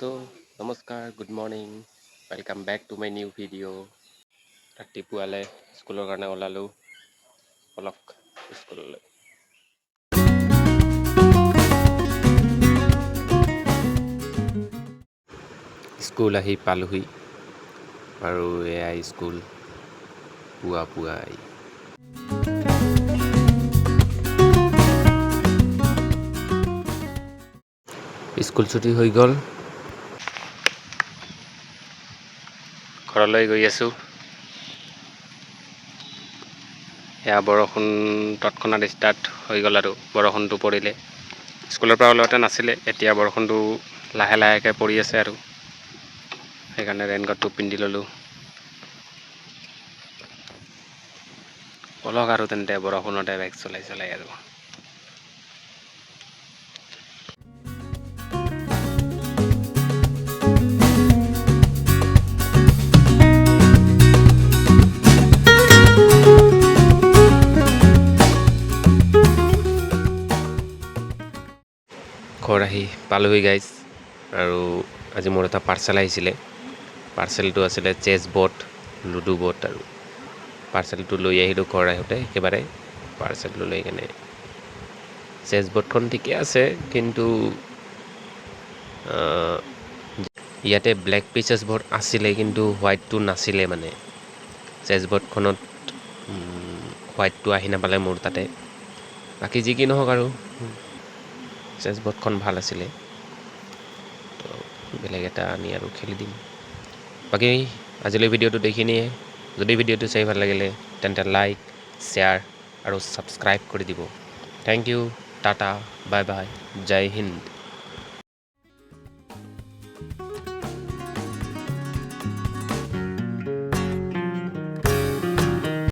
তো নমস্কাৰ, good morning, welcome back to my new video'. ৰাতিপুৱালে স্কুলৰ কাৰণে ওলালোঁ, অলক স্কুললৈ। স্কুল আহি পালোহি আৰু এয়াই স্কুল পুৱাই। স্কুল ছুটি হৈ গ'ল, ঘৰলৈ গৈ আছোঁ। এয়া বৰষুণ তৎক্ষণাত ষ্টাৰ্ট হৈ গ'ল আৰু বৰষুণটো পৰিলে। স্কুলৰ পৰা ওলাওঁতে নাছিলে, এতিয়া বৰষুণটো লাহে লাহেকৈ পৰি আছে আৰু সেইকাৰণে ৰেইনকোটটো পিন্ধি ল'লোঁ। অলক আৰু তেন্তে বৰষুণতে বাইক চলাই আৰু ঘৰ আহি পালোহি গাইজ। আৰু আজি মোৰ এটা পাৰ্চেল আহিছিলে। পাৰ্চেলটো আছিলে চেছ বৰ্ড, লুডু বৰ্ড আৰু পাৰ্চেলটো লৈ আহিলোঁ ঘৰ আহোঁতে একেবাৰে। পাৰ্চেলটো লৈ কেনে চেছ বৰ্ডখন ঠিকে আছে, কিন্তু ইয়াতে ব্লেক পিচেছ বৰ্ড আছিলে, কিন্তু হোৱাইটটো নাছিলে। মানে চেছ বৰ্ডখনত হোৱাইটটো আহি নাপালে মোৰ তাতে। বাকী যি কি নহওক আৰু চেছ বৰ্ডখন ভাল আছিলে, তো বেলেগ এটা আনি আৰু খেলি দিম। বাকী আজিলৈ ভিডিঅ'টো এইখিনিয়ে। যদি ভিডিঅ'টো চাই ভাল লাগিলে তেন্তে লাইক, শ্বেয়াৰ আৰু ছাবস্ক্ৰাইব কৰি দিব। Thank you, tata, bye bye, জয় হিন্দ।